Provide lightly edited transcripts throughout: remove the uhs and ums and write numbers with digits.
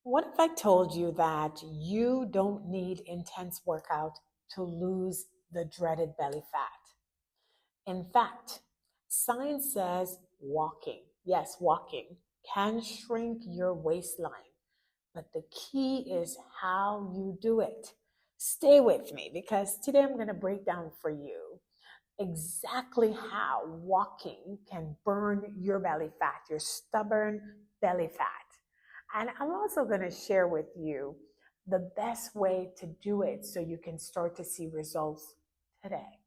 What if I told you that you don't need intense workout to lose the dreaded belly fat? In fact, science says walking, yes, walking, can shrink your waistline. But the key is how you do it. Stay with me because today I'm going to break down for you exactly how walking can burn your belly fat, your stubborn belly fat. And I'm also going to share with you the best way to do it so you can start to see results today.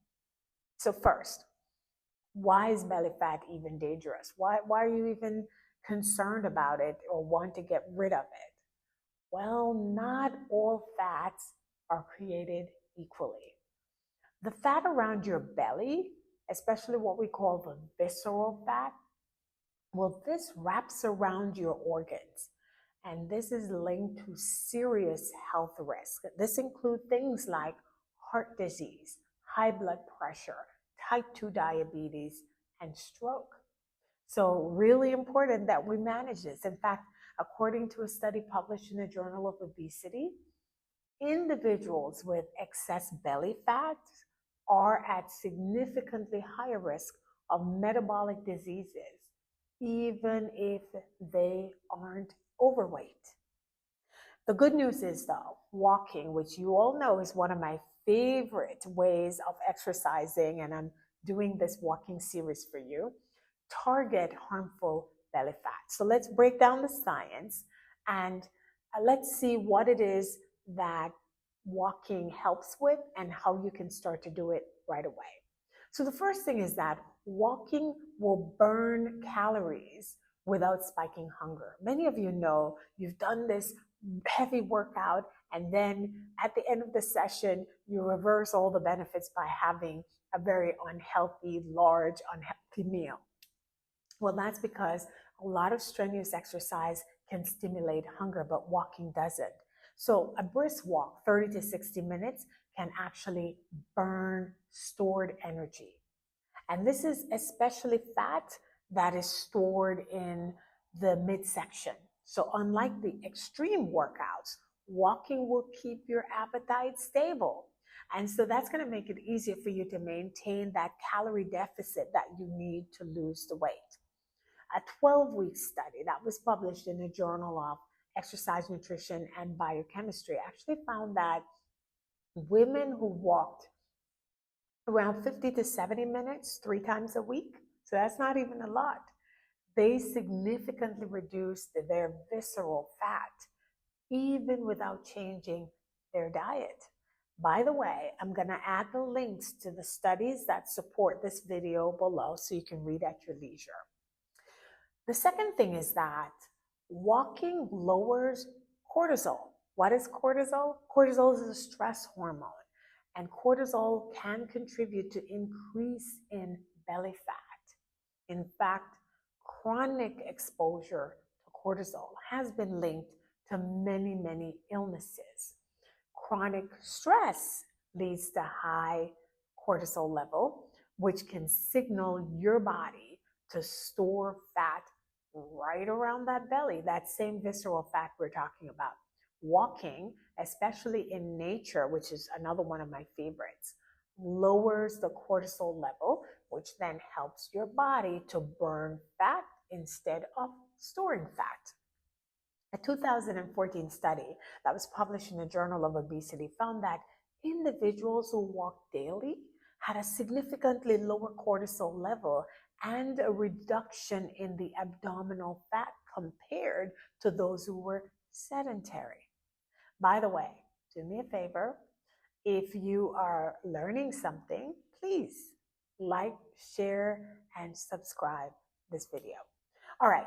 So, first, why is belly fat even dangerous? Why are you even concerned about it or want to get rid of it? Well, not all fats are created equally. The fat around your belly, especially what we call the visceral fat, well, this wraps around your organs. And this is linked to serious health risks. This includes things like heart disease, high blood pressure, type 2 diabetes, and stroke. So, really important that we manage this. In fact, according to a study published in the Journal of Obesity, individuals with excess belly fat are at significantly higher risk of metabolic diseases, even if they aren't overweight. The good news is, though, walking, which you all know is one of my favorite ways of exercising, and I'm doing this walking series for you, target harmful belly fat. So let's break down the science and let's see what it is that walking helps with and how you can start to do it right away. So the first thing is that walking will burn calories without spiking hunger. Many of you know you've done this heavy workout and then at the end of the session you reverse all the benefits by having a very unhealthy, large, unhealthy meal. Well, that's because a lot of strenuous exercise can stimulate hunger, but walking doesn't. So a brisk walk, 30 to 60 minutes, can actually burn stored energy. And this is especially fat that is stored in the midsection. So unlike the extreme workouts, walking will keep your appetite stable. And so that's going to make it easier for you to maintain that calorie deficit that you need to lose the weight. A 12-week study that was published in the Journal of Exercise Nutrition and Biochemistry actually found that women who walked around 50 to 70 minutes 3 times a week, so that's not even a lot, they significantly reduced their visceral fat even without changing their diet. By the way, I'm going to add the links to the studies that support this video below so you can read at your leisure. The second thing is that walking lowers cortisol. What is cortisol? Cortisol is a stress hormone, and cortisol can contribute to increase in belly fat. In fact, chronic exposure to cortisol has been linked to many, many illnesses. Chronic stress leads to high cortisol level, which can signal your body to store fat right around that belly, that same visceral fat we're talking about. Walking, especially in nature, which is another one of my favorites, lowers the cortisol level, which then helps your body to burn fat instead of storing fat. A 2014 study that was published in the Journal of Obesity found that individuals who walked daily had a significantly lower cortisol level and a reduction in the abdominal fat compared to those who were sedentary. By the way, do me a favor, if you are learning something, please like, share, and subscribe this video. All right,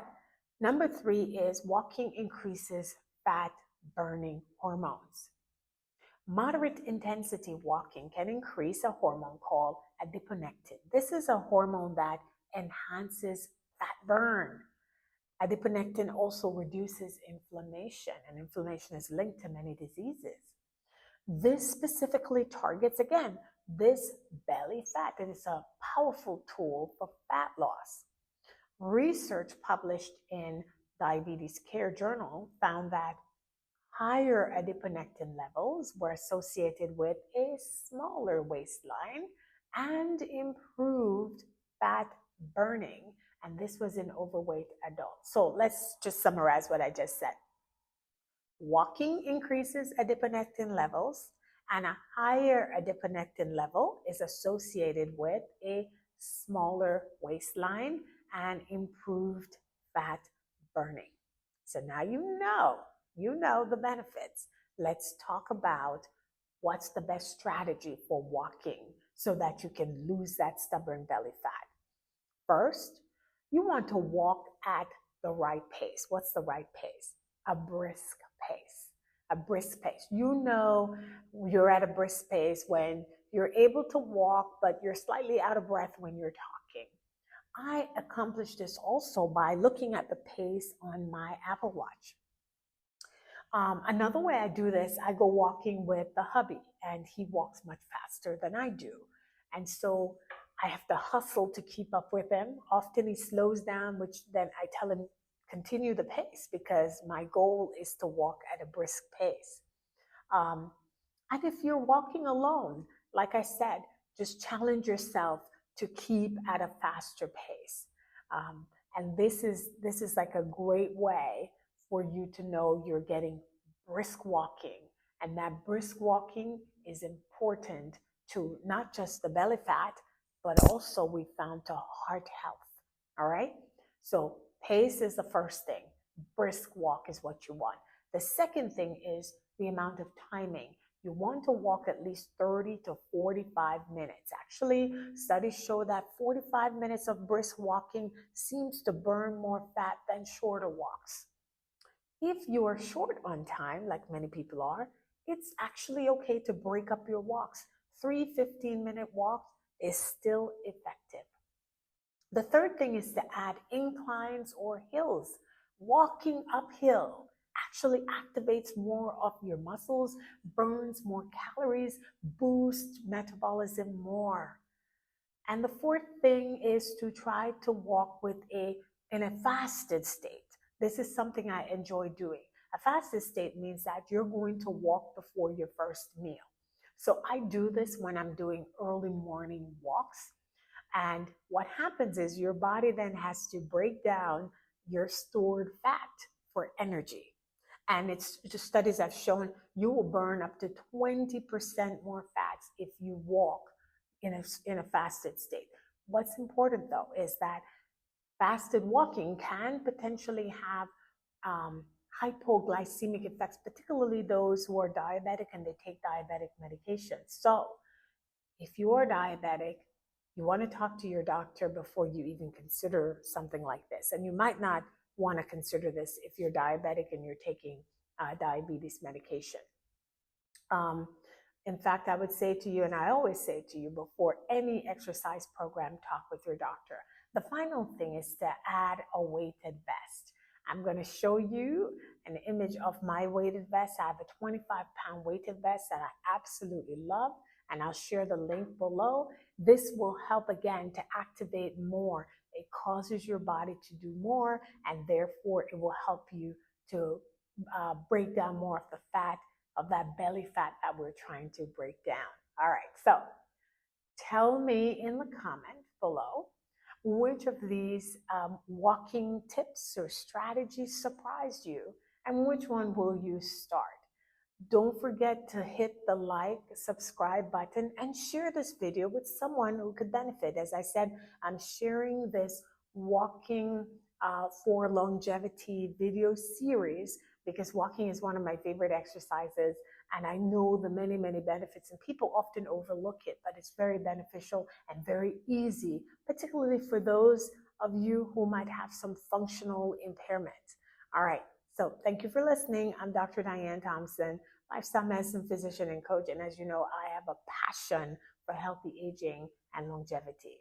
number 3 is walking increases fat burning hormones. Moderate intensity walking can increase a hormone called adiponectin. This is a hormone that enhances fat burn. Adiponectin also reduces inflammation, and inflammation is linked to many diseases. This specifically targets, again, this belly fat. It is a powerful tool for fat loss. Research published in Diabetes Care Journal found that Higher adiponectin levels were associated with a smaller waistline and improved fat burning. And this was in overweight adults. So let's just summarize what I just said. Walking increases adiponectin levels, and a higher adiponectin level is associated with a smaller waistline and improved fat burning. So now you know the benefits. Let's talk about what's the best strategy for walking so that you can lose that stubborn belly fat. First, you want to walk at the right pace. What's the right pace? A brisk pace. A brisk pace. You know you're at a brisk pace when you're able to walk, but you're slightly out of breath when you're talking. I accomplished this also by looking at the pace on my Apple Watch. Another way I do this, I go walking with the hubby, and he walks much faster than I do. And so I have to hustle to keep up with him. Often he slows down, which then I tell him, continue the pace, because my goal is to walk at a brisk pace. And if you're walking alone, like I said, just challenge yourself to keep at a faster pace. And this is like a great way for you to know you're getting brisk walking. And that brisk walking is important to not just the belly fat, but also we found to heart health. All right. So pace is the first thing. Brisk walk is what you want. The second thing is the amount of timing. You want to walk at least 30 to 45 minutes. Actually, studies show that 45 minutes of brisk walking seems to burn more fat than shorter walks. If you are short on time, like many people are, it's actually okay to break up your walks. 3 15-minute walks is still effective. The third thing is to add inclines or hills. Walking uphill actually activates more of your muscles, burns more calories, boosts metabolism more. And the fourth thing is to try to walk in a fasted state. This is something I enjoy doing. A fasted state means that you're going to walk before your first meal. So I do this when I'm doing early morning walks. And what happens is your body then has to break down your stored fat for energy. And it's just studies have shown you will burn up to 20% more fats if you walk in a fasted state. What's important though is that fasted walking can potentially have hypoglycemic effects, particularly those who are diabetic and they take diabetic medications. So if you are diabetic, you want to talk to your doctor before you even consider something like this. And you might not want to consider this if you're diabetic and you're taking diabetes medication. In fact, I would say to you, and I always say to you, before any exercise program, talk with your doctor. The final thing is to add a weighted vest. I'm going to show you an image of my weighted vest. I have a 25-pound weighted vest that I absolutely love, and I'll share the link below. This will help again to activate more. It causes your body to do more, and therefore it will help you to break down more of the fat, of that belly fat that we're trying to break down. All right, so tell me in the comments below which of these walking tips or strategies surprised you, and which one will you start? Don't forget to hit the like, subscribe button, and share this video with someone who could benefit. As I said, I'm sharing this walking for longevity video series because walking is one of my favorite exercises, and I know the many, many benefits, and people often overlook it, but it's very beneficial and very easy, particularly for those of you who might have some functional impairment. All right, so thank you for listening. I'm Dr. Diane Thompson, lifestyle medicine physician and coach, and as you know, I have a passion for healthy aging and longevity.